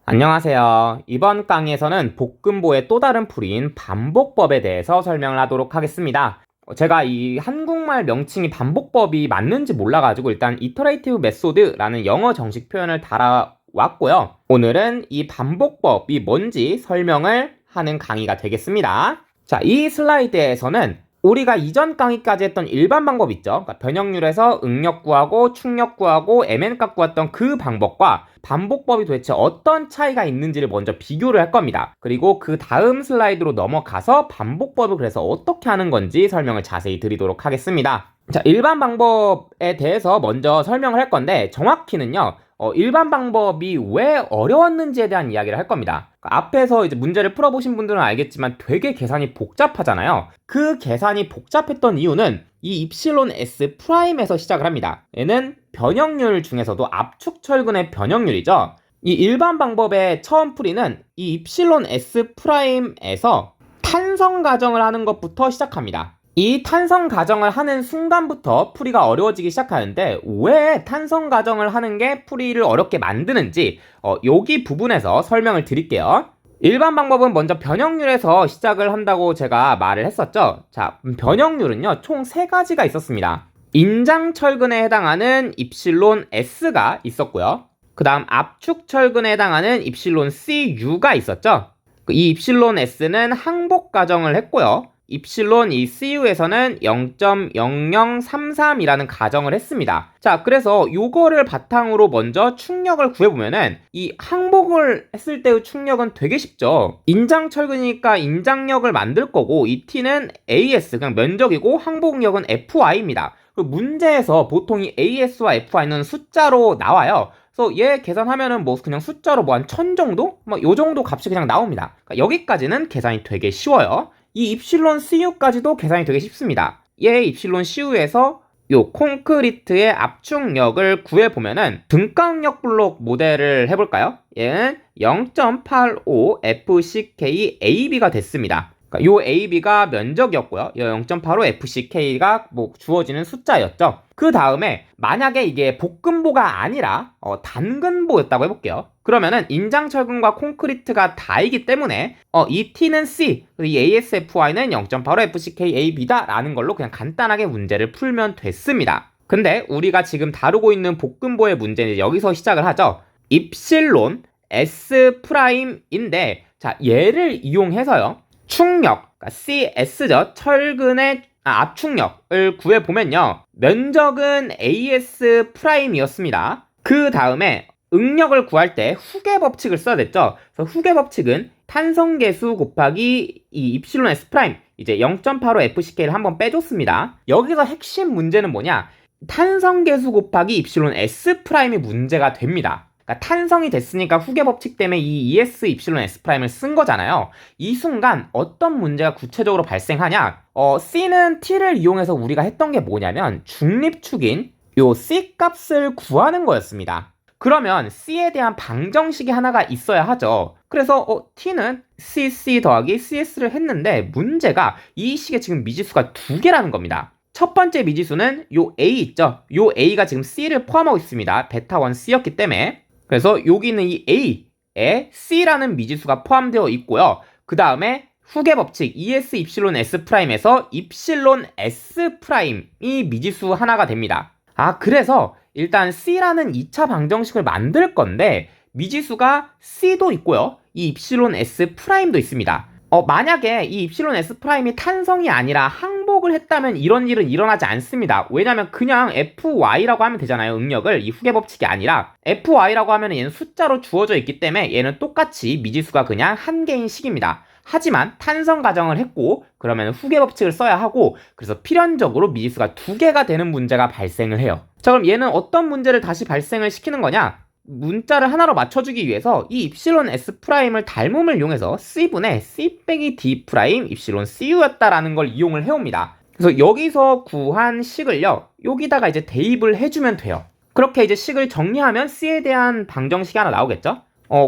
안녕하세요. 이번 강의에서는 복금보의 또 다른 풀이인 반복법에 대해서 설명을 하도록 하겠습니다. 제가 이 한국말 명칭이 반복법이 맞는지 몰라가지고 일단 Iterative Method라는 영어 정식 표현을 달아왔고요. 오늘은 이 반복법이 뭔지 설명을 하는 강의가 되겠습니다. 자, 이 슬라이드에서는 우리가 이전 강의까지 했던 일반 방법 있죠. 그러니까 변형률에서 응력 구하고 축력 구하고 mn값 구했던 그 방법과 반복법이 도대체 어떤 차이가 있는지를 먼저 비교를 할 겁니다. 그리고 그 다음 슬라이드로 넘어가서 반복법을 그래서 어떻게 하는 건지 설명을 자세히 드리도록 하겠습니다. 자, 일반 방법에 대해서 먼저 설명을 할 건데 정확히는요. 일반 방법이 왜 어려웠는지에 대한 이야기를 할 겁니다. 앞에서 이제 문제를 풀어보신 분들은 알겠지만 되게 계산이 복잡하잖아요. 그 계산이 복잡했던 이유는 이 입실론 S 프라임에서 시작을 합니다. 얘는 변형률 중에서도 압축 철근의 변형률이죠. 이 일반 방법의 처음 풀이는 이 입실론 S 프라임에서 탄성 가정을 하는 것부터 시작합니다. 이 탄성 가정을 하는 순간부터 풀이가 어려워지기 시작하는데 왜 탄성 가정을 하는 게 풀이를 어렵게 만드는지 여기 부분에서 설명을 드릴게요. 일반 방법은 먼저 변형률에서 시작을 한다고 제가 말을 했었죠. 자, 변형률은요 총 3가지가 있었습니다. 인장철근에 해당하는 입실론 S가 있었고요. 그 다음 압축철근에 해당하는 입실론 CU가 있었죠. 이 입실론 S는 항복 가정을 했고요. 입실론 이 CU에서는 0.0033이라는 가정을 했습니다. 자, 그래서 요거를 바탕으로 먼저 축력을 구해보면은 이 항복을 했을 때의 축력은 되게 쉽죠. 인장철근이니까 인장력을 만들 거고 이 T는 AS, 그냥 면적이고 항복력은 FY입니다. 그 문제에서 보통 이 AS와 FY는 숫자로 나와요. 그래서 얘 계산하면은 뭐 그냥 숫자로 뭐 한 1000 정도? 뭐 요 정도 값이 그냥 나옵니다. 그러니까 여기까지는 계산이 되게 쉬워요. 이 입실론 CU까지도 계산이 되게 쉽습니다. 얘 입실론 CU에서 요 콘크리트의 압축력을 구해보면은 등가응력 블록 모델을 해볼까요? 얘는 0.85 FCK AB가 됐습니다. 그러니까 요 AB가 면적이었고요. 요 0.85 FCK가 뭐 주어지는 숫자였죠. 그 다음에 만약에 이게 복근보가 아니라 단근보였다고 해볼게요. 그러면은 인장철근과 콘크리트가 다이기 때문에 이 T는 C, 이 ASFY는 0.85 FCKAB다 라는 걸로 그냥 간단하게 문제를 풀면 됐습니다. 근데 우리가 지금 다루고 있는 복근보의 문제는 여기서 시작을 하죠. 입실론 S'인데 자, 얘를 이용해서요. 축력, 그러니까 CS죠. 철근의 압축력을 구해보면요. 면적은 AS 프라임이었습니다. 그 다음에 응력을 구할 때 후계 법칙을 써야 됐죠. 그래서 후계 법칙은 탄성계수 곱하기 이 입실론 S 프라임, 이제 0.85 FCK를 한번 빼줬습니다. 여기서 핵심 문제는 뭐냐? 탄성계수 곱하기 입실론 S 프라임이 문제가 됩니다. 그러니까 탄성이 됐으니까 후계 법칙 때문에 이 ES 입실론 S 프라임을 쓴 거잖아요. 이 순간 어떤 문제가 구체적으로 발생하냐? C는 T를 이용해서 우리가 했던 게 뭐냐면 중립축인 요 C 값을 구하는 거였습니다. 그러면 C에 대한 방정식이 하나가 있어야 하죠. 그래서 T는 CC 더하기 CS를 했는데 문제가 이 식에 지금 미지수가 2개라는 겁니다. 첫 번째 미지수는 요 A 있죠. 요 A가 지금 C를 포함하고 있습니다. 베타 1C였기 때문에. 그래서 여기 있는 이 A에 C라는 미지수가 포함되어 있고요. 그 다음에 후계 법칙 ES 입실론 S 프라임에서 입실론 S 프라임이 미지수 하나가 됩니다. 그래서 일단 C라는 2차 방정식을 만들 건데 미지수가 C도 있고요. 이 입실론 S 프라임도 있습니다. 만약에 이 입실론 S 프라임이 탄성이 아니라 항복을 했다면 이런 일은 일어나지 않습니다. 왜냐면 그냥 FY라고 하면 되잖아요. 응력을. 이 후계 법칙이 아니라 FY라고 하면 얘는 숫자로 주어져 있기 때문에 얘는 똑같이 미지수가 그냥 한 개인 식입니다. 하지만 탄성 가정을 했고 그러면 후계 법칙을 써야 하고 그래서 필연적으로 미지수가 2개가 되는 문제가 발생을 해요. 자, 그럼 얘는 어떤 문제를 다시 발생을 시키는 거냐? 문자를 하나로 맞춰주기 위해서 이 입실론 S 프라임을 닮음을 이용해서 C분의 C 빼기 D 프라임 입실론 CU였다라는 걸 이용을 해옵니다. 그래서 여기서 구한 식을요, 여기다가 이제 대입을 해주면 돼요. 그렇게 이제 식을 정리하면 C에 대한 방정식이 하나 나오겠죠?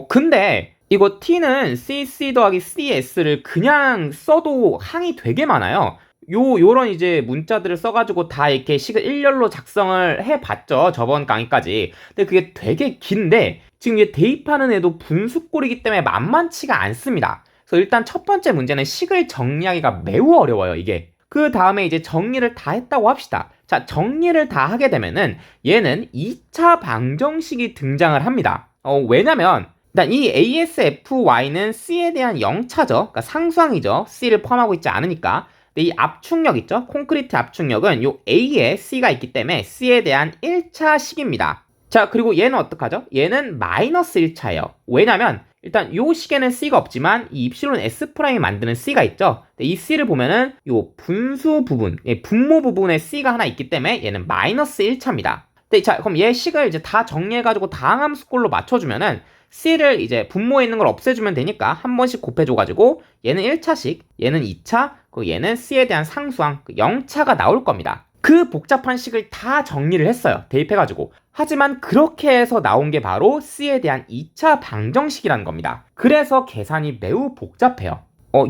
근데 이거 T는 CC 더하기 CS를 그냥 써도 항이 되게 많아요. 요런 이제 문자들을 써가지고 다 이렇게 식을 일렬로 작성을 해봤죠. 저번 강의까지. 근데 그게 되게 긴데, 지금 이게 대입하는 애도 분수꼴이기 때문에 만만치가 않습니다. 그래서 일단 첫 번째 문제는 식을 정리하기가 매우 어려워요, 이게. 그 다음에 이제 정리를 다 했다고 합시다. 자, 정리를 다 하게 되면은 얘는 2차 방정식이 등장을 합니다. 왜냐면 일단 이 ASFY는 C에 대한 영차죠. 그러니까 상수항이죠. C를 포함하고 있지 않으니까. 근데 이 압축력 있죠? 콘크리트 압축력은 요 A에 C가 있기 때문에 C에 대한 1차식입니다. 자, 그리고 얘는 어떡하죠? 얘는 마이너스 1차예요. 왜냐면 일단 요 식에는 C가 없지만 이 입실론 S'이 만드는 C가 있죠. 이 C를 보면은 요 분수 부분, 분모 부분에 C가 하나 있기 때문에 얘는 마이너스 1차입니다. 자, 그럼 얘 식을 이제 다 정리해가지고 다항함수꼴로 맞춰주면은 C를 이제 분모에 있는 걸 없애주면 되니까 한 번씩 곱해줘가지고 얘는 1차식, 얘는 2차, 그리고 얘는 C에 대한 상수항 0차가 나올 겁니다. 그 복잡한 식을 다 정리를 했어요. 대입해가지고. 하지만 그렇게 해서 나온 게 바로 C에 대한 2차 방정식이라는 겁니다. 그래서 계산이 매우 복잡해요.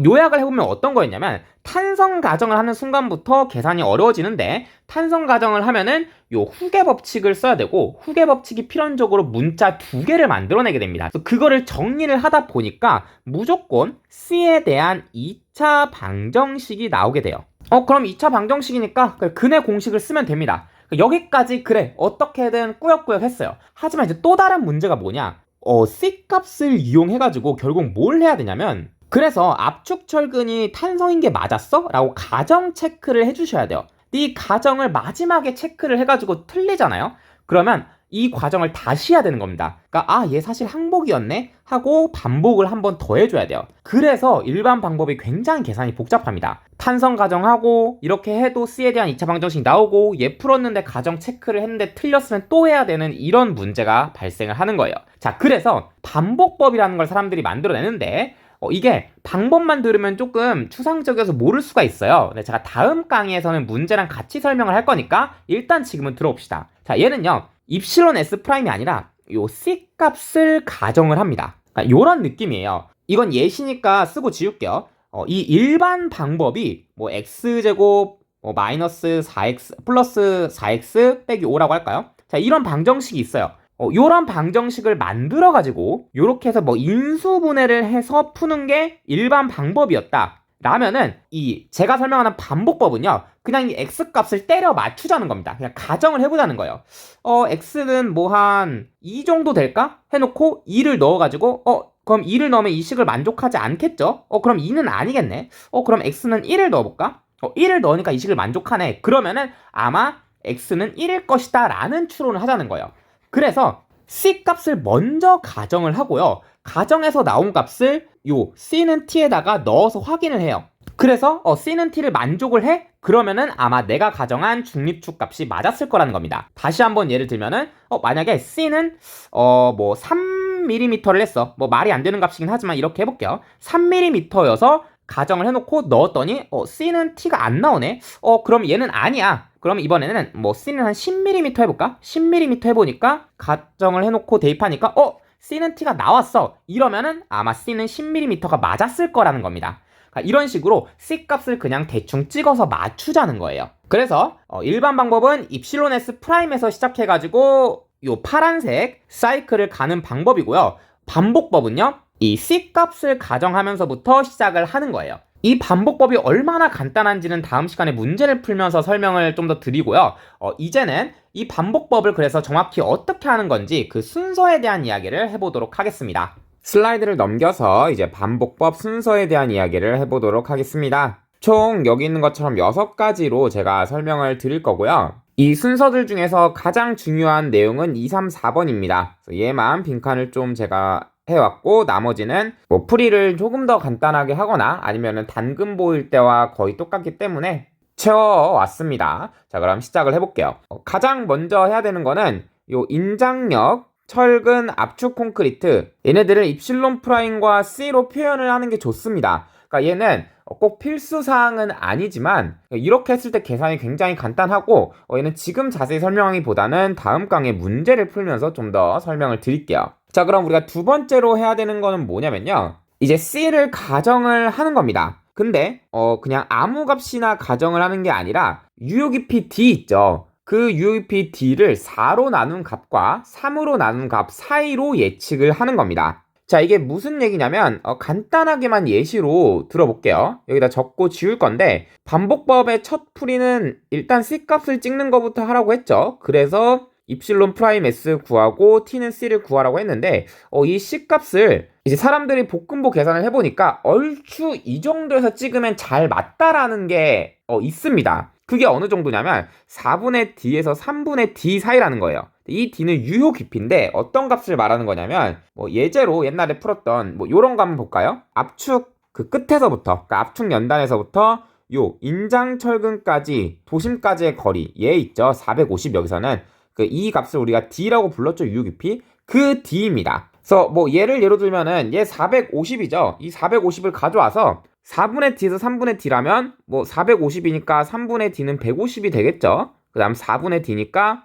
요약을 해보면 어떤 거였냐면 탄성 가정을 하는 순간부터 계산이 어려워지는데 탄성 가정을 하면은 요 후계 법칙을 써야 되고 후계 법칙이 필연적으로 문자 2개를 만들어내게 됩니다. 그래서 그거를 정리를 하다 보니까 무조건 C에 대한 2차 방정식이 나오게 돼요. 그럼 2차 방정식이니까 근의 공식을 쓰면 됩니다. 여기까지 그래 어떻게든 꾸역꾸역 했어요. 하지만 이제 또 다른 문제가 뭐냐, C 값을 이용해가지고 결국 뭘 해야 되냐면, 그래서 압축철근이 탄성인 게 맞았어? 라고 가정 체크를 해주셔야 돼요. 이 가정을 마지막에 체크를 해가지고 틀리잖아요. 그러면 이 과정을 다시 해야 되는 겁니다. 그러니까 얘 사실 항복이었네 하고 반복을 한 번 더 해줘야 돼요. 그래서 일반 방법이 굉장히 계산이 복잡합니다. 탄성 가정하고 이렇게 해도 C에 대한 2차 방정식 나오고 얘 풀었는데 가정 체크를 했는데 틀렸으면 또 해야 되는 이런 문제가 발생을 하는 거예요. 자, 그래서 반복법이라는 걸 사람들이 만들어내는데 이게 방법만 들으면 조금 추상적이어서 모를 수가 있어요. 근데 제가 다음 강의에서는 문제랑 같이 설명을 할 거니까 일단 지금은 들어봅시다. 자, 얘는요 입실론 S'이 아니라 요 C 값을 가정을 합니다. 그러니까 요런 느낌이에요. 이건 예시니까 쓰고 지울게요. 이 일반 방법이 뭐 x제곱 마이너스 4x 플러스 4x 빼기 5라고 할까요? 자, 이런 방정식이 있어요. 요런 방정식을 만들어가지고 요렇게 해서 뭐 인수분해를 해서 푸는 게 일반 방법이었다 라면은 이 제가 설명하는 반복법은요 그냥 이 x값을 때려 맞추자는 겁니다. 그냥 가정을 해보자는 거예요. x는 뭐 한 2 정도 될까? 해놓고 2를 넣어가지고 그럼 2를 넣으면 이 식을 만족하지 않겠죠? 그럼 2는 아니겠네. 그럼 x는 1을 넣어볼까? 1을 넣으니까 이 식을 만족하네. 그러면은 아마 x는 1일 것이다 라는 추론을 하자는 거예요. 그래서 C 값을 먼저 가정을 하고요. 가정에서 나온 값을 요 C는 T에다가 넣어서 확인을 해요. 그래서 C는 T를 만족을 해? 그러면은 아마 내가 가정한 중립축 값이 맞았을 거라는 겁니다. 다시 한번 예를 들면은 만약에 C는 뭐 3mm를 했어. 뭐 말이 안 되는 값이긴 하지만 이렇게 해볼게요. 3mm여서 가정을 해놓고 넣었더니 C는 T가 안 나오네. 그럼 얘는 아니야. 그럼 이번에는 뭐 C는 한 10mm 해볼까? 10mm 해보니까 가정을 해놓고 대입하니까 C는 T가 나왔어. 이러면은 아마 C는 10mm가 맞았을 거라는 겁니다. 그러니까 이런 식으로 C 값을 그냥 대충 찍어서 맞추자는 거예요. 그래서 일반 방법은 입실론 S'에서 시작해가지고 요 파란색 사이클을 가는 방법이고요. 반복법은요 이 C 값을 가정하면서부터 시작을 하는 거예요. 이 반복법이 얼마나 간단한지는 다음 시간에 문제를 풀면서 설명을 좀 더 드리고요. 이제는 이 반복법을 그래서 정확히 어떻게 하는 건지 그 순서에 대한 이야기를 해보도록 하겠습니다. 슬라이드를 넘겨서 이제 반복법 순서에 대한 이야기를 해보도록 하겠습니다. 총 여기 있는 것처럼 6가지로 제가 설명을 드릴 거고요. 이 순서들 중에서 가장 중요한 내용은 2, 3, 4번입니다. 얘만 빈칸을 좀 제가 해왔고 나머지는 뭐 풀이를 조금 더 간단하게 하거나 아니면은 단금 보일 때와 거의 똑같기 때문에 채워왔습니다. 자, 그럼 시작을 해볼게요. 가장 먼저 해야 되는 거는 요 인장력, 철근, 압축 콘크리트 얘네들을 입실론 프라임과 C로 표현을 하는 게 좋습니다. 그러니까 얘는 꼭 필수사항은 아니지만 이렇게 했을 때 계산이 굉장히 간단하고 얘는 지금 자세히 설명하기보다는 다음 강의 문제를 풀면서 좀 더 설명을 드릴게요. 자, 그럼 우리가 두 번째로 해야 되는 거는 뭐냐면요 이제 C를 가정을 하는 겁니다. 근데 그냥 아무 값이나 가정을 하는 게 아니라 유효 깊이 D 있죠. 그 유효 깊이 D를 4로 나눈 값과 3으로 나눈 값 사이로 예측을 하는 겁니다. 자, 이게 무슨 얘기냐면 간단하게만 예시로 들어볼게요. 여기다 적고 지울 건데 반복법의 첫 풀이는 일단 C값을 찍는 것부터 하라고 했죠. 그래서 입실론 프라임 S 구하고 T는 C를 구하라고 했는데 이 C값을 이제 사람들이 볶음보 계산을 해보니까 얼추 이 정도에서 찍으면 잘 맞다라는 게 있습니다. 그게 어느 정도냐면 4분의 D에서 3분의 D 사이라는 거예요. 이 D는 유효 깊이인데 어떤 값을 말하는 거냐면 예제로 옛날에 풀었던 요런 거 한번 볼까요? 압축 그 끝에서부터 그러니까 압축 연단에서부터 요 인장철근까지 도심까지의 거리 얘 있죠. 450 여기서는 이 값을 우리가 D라고 불렀죠. 유효 깊이 그 D입니다. 그래서 예로 들면은 얘 450이죠. 이 450을 가져와서 4분의 D에서 3분의 D라면 450이니까 3분의 D는 150이 되겠죠. 그 다음 4분의 D니까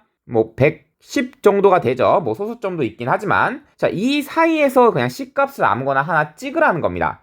110 정도가 되죠. 소수점도 있긴 하지만 자, 이 사이에서 그냥 C값을 아무거나 하나 찍으라는 겁니다.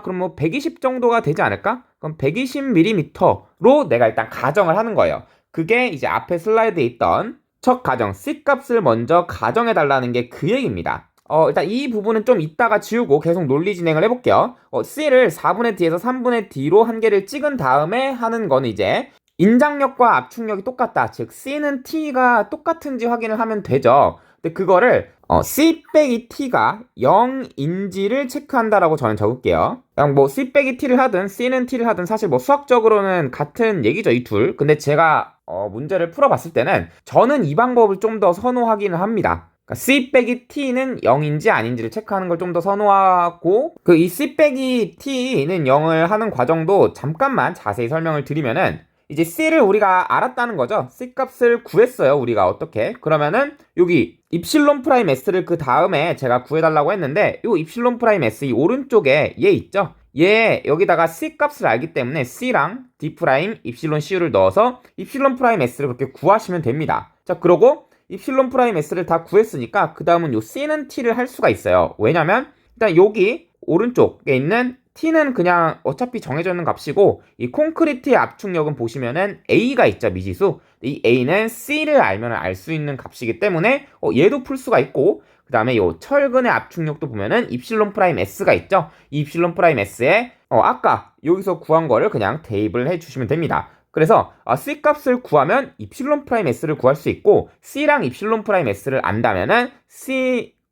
그럼 120 정도가 되지 않을까? 그럼 120mm로 내가 일단 가정을 하는 거예요. 그게 이제 앞에 슬라이드에 있던 첫 가정 C값을 먼저 가정해 달라는 게 그 얘기입니다. 일단 이 부분은 좀 이따가 지우고 계속 논리 진행을 해볼게요. C를 4분의 D에서 3분의 D로 한 개를 찍은 다음에 하는 거는 이제 인장력과 압축력이 똑같다. 즉 C는 T가 똑같은지 확인을 하면 되죠. 근데 그거를 C 빼기 T가 0인지를 체크한다라고 저는 적을게요. 그냥 C 빼기 T를 하든 C는 T를 하든 사실 수학적으로는 같은 얘기죠, 이 둘. 근데 제가 문제를 풀어봤을 때는 저는 이 방법을 좀 더 선호하기는 합니다. 그러니까 C 빼기 T는 0인지 아닌지를 체크하는 걸 좀 더 선호하고 이 C 빼기 T는 0을 하는 과정도 잠깐만 자세히 설명을 드리면은 이제 C를 우리가 알았다는 거죠. C 값을 구했어요. 우리가 어떻게? 그러면은 여기 입실론 프라임 S를 그 다음에 제가 구해달라고 했는데 이 입실론 프라임 S 이 오른쪽에 얘 있죠. 얘 여기다가 C 값을 알기 때문에 C랑 D 프라임 입실론 CU를 넣어서 입실론 프라임 S를 그렇게 구하시면 됩니다. 자, 그러고 입실론 프라임 S를 다 구했으니까 그 다음은 요 C는 T를 할 수가 있어요. 왜냐면 일단 여기 오른쪽에 있는 T는 그냥 어차피 정해져 있는 값이고 이 콘크리트의 압축력은 보시면은 A가 있죠, 미지수. 이 A는 C를 알면 알 수 있는 값이기 때문에 얘도 풀 수가 있고 그 다음에 요 철근의 압축력도 보면은 입실론 프라임 S가 있죠. 이 입실론 프라임 S에 아까 여기서 구한 거를 그냥 대입을 해주시면 됩니다. 그래서 C 값을 구하면 입실론 프라임 S를 구할 수 있고 C랑 입실론 프라임 S를 안다면은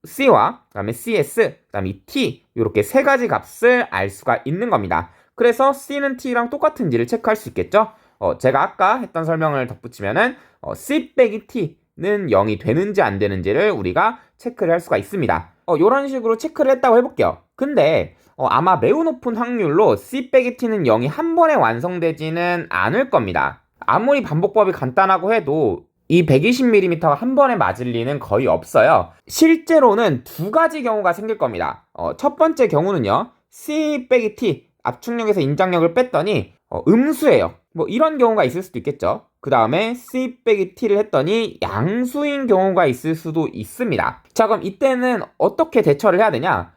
C와 그 다음에 CS, 그 다음에 T 이렇게 세 가지 값을 알 수가 있는 겁니다. 그래서 C는 T랑 똑같은지를 체크할 수 있겠죠. 제가 아까 했던 설명을 덧붙이면은 C 빼기 T는 0이 되는지 안 되는지를 우리가 체크를 할 수가 있습니다. 이런 식으로 체크를 했다고 해볼게요. 근데 아마 매우 높은 확률로 C 빼기 T는 0이 한 번에 완성되지는 않을 겁니다. 아무리 반복법이 간단하고 해도 이 120mm가 한 번에 맞을 리는 거의 없어요. 실제로는 두 가지 경우가 생길 겁니다. 첫 번째 경우는요. C 빼기 T 압축력에서 인장력을 뺐더니 음수예요. 이런 경우가 있을 수도 있겠죠. 그 다음에 C 빼기 T를 했더니 양수인 경우가 있을 수도 있습니다. 자, 그럼 이때는 어떻게 대처를 해야 되냐?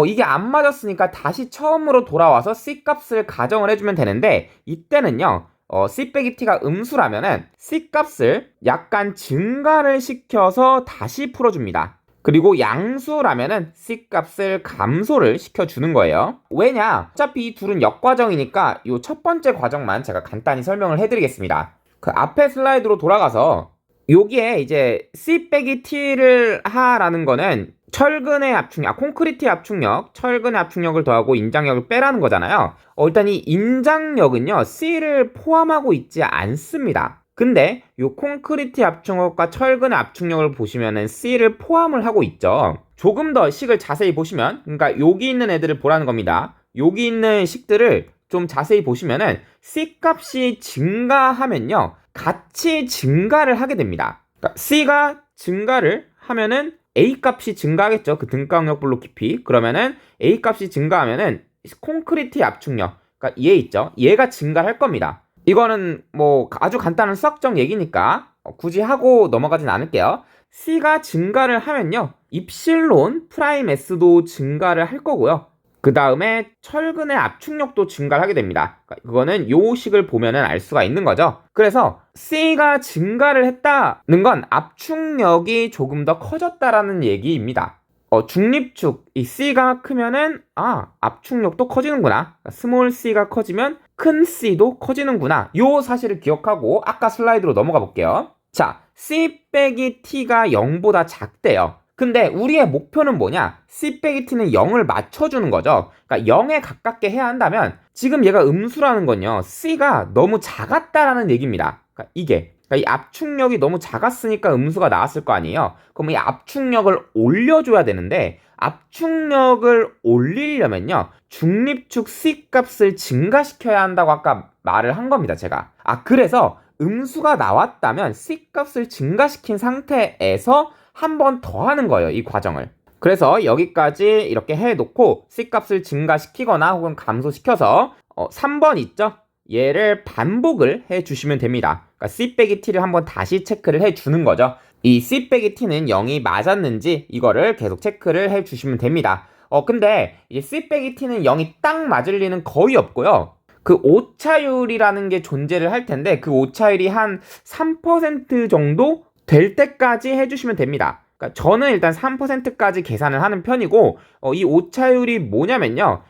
이게 안 맞았으니까 다시 처음으로 돌아와서 C 값을 가정을 해주면 되는데 이때는요. C 빼기 T가 음수라면은 C 값을 약간 증가를 시켜서 다시 풀어줍니다. 그리고 양수라면은 C 값을 감소를 시켜주는 거예요. 왜냐? 어차피 이 둘은 역과정이니까 이 첫 번째 과정만 제가 간단히 설명을 해드리겠습니다. 그 앞에 슬라이드로 돌아가서 여기에 이제 C 빼기 T를 하라는 거는 철근의 압축력, 콘크리트의 압축력, 철근의 압축력을 더하고 인장력을 빼라는 거잖아요. 일단 이 인장력은요, C를 포함하고 있지 않습니다. 근데 이 콘크리트의 압축력과 철근의 압축력을 보시면은 C를 포함을 하고 있죠. 조금 더 식을 자세히 보시면, 그러니까 여기 있는 애들을 보라는 겁니다. 여기 있는 식들을 좀 자세히 보시면은 C 값이 증가하면요, 같이 증가를 하게 됩니다. 그러니까 C가 증가를 하면은 A 값이 증가하겠죠. 그 등가항력 블록 깊이. 그러면은 A 값이 증가하면은 콘크리트의 압축력, 그러니까 얘 있죠. 얘가 증가할 겁니다. 이거는 아주 간단한 수학적 얘기니까 굳이 하고 넘어가진 않을게요. C가 증가를 하면요. 입실론 프라임 S도 증가를 할 거고요. 그 다음에 철근의 압축력도 증가를 하게 됩니다. 그거는 요 식을 보면은 알 수가 있는 거죠. 그래서 C가 증가를 했다는 건 압축력이 조금 더 커졌다라는 얘기입니다. 중립축 이 C가 크면은 압축력도 커지는구나. 스몰 C가 커지면 큰 C도 커지는구나. 요 사실을 기억하고 아까 슬라이드로 넘어가 볼게요. 자, C 빼기 T가 0보다 작대요. 근데 우리의 목표는 뭐냐? C 빼기 T는 0을 맞춰주는 거죠. 그러니까 0에 가깝게 해야 한다면 지금 얘가 음수라는 건요. C가 너무 작았다라는 얘기입니다. 그러니까 이 압축력이 너무 작았으니까 음수가 나왔을 거 아니에요. 그럼 이 압축력을 올려줘야 되는데 압축력을 올리려면요. 중립축 C 값을 증가시켜야 한다고 아까 말을 한 겁니다. 제가. 그래서 음수가 나왔다면 C 값을 증가시킨 상태에서 한 번 더 하는 거예요. 이 과정을. 그래서 여기까지 이렇게 해놓고 C 값을 증가시키거나 혹은 감소시켜서 3번 있죠? 얘를 반복을 해주시면 됩니다. 그러니까 C 빼기 T를 한번 다시 체크를 해주는 거죠. 이 C 빼기 T는 0이 맞았는지 이거를 계속 체크를 해주시면 됩니다. 근데 이 C 빼기 T는 0이 딱 맞을 리는 거의 없고요. 그 오차율이라는 게 존재를 할 텐데 그 오차율이 한 3% 정도 될 때까지 해주시면 됩니다. 그러니까 저는 일단 3%까지 계산을 하는 편이고 이 오차율이 뭐냐면요.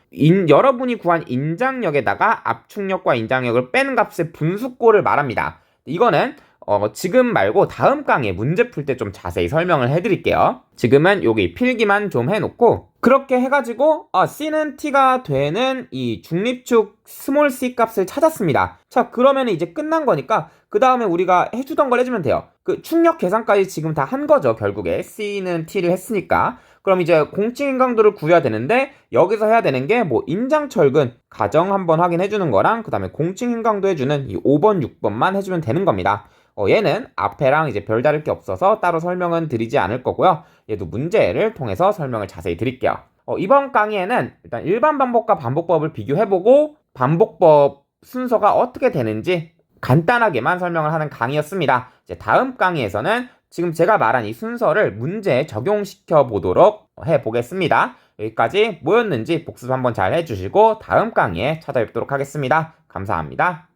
여러분이 구한 인장력에다가 압축력과 인장력을 뺀 값의 분수꼴을 말합니다. 이거는 지금 말고 다음 강의에 문제 풀 때 좀 자세히 설명을 해드릴게요. 지금은 여기 필기만 좀 해놓고 그렇게 해가지고 C는 T가 되는 이 중립축 스몰 C 값을 찾았습니다. 자, 그러면 이제 끝난 거니까 그 다음에 우리가 해주던 걸 해주면 돼요. 그 축력 계산까지 지금 다 한 거죠. 결국에 C는 T를 했으니까. 그럼 이제 공칭 인강도를 구해야 되는데 여기서 해야 되는 게 뭐 인장철근 가정 한번 확인해 주는 거랑 그 다음에 공칭 인강도 해주는 이 5번 6번만 해주면 되는 겁니다. 얘는 앞에랑 이제 별다를 게 없어서 따로 설명은 드리지 않을 거고요. 얘도 문제를 통해서 설명을 자세히 드릴게요. 이번 강의에는 일단 일반 반복과 반복법을 비교해보고 반복법 순서가 어떻게 되는지 간단하게만 설명을 하는 강의였습니다. 이제 다음 강의에서는 지금 제가 말한 이 순서를 문제에 적용시켜 보도록 해보겠습니다. 여기까지 뭐였는지 복습 한번 잘 해주시고 다음 강의에 찾아뵙도록 하겠습니다. 감사합니다.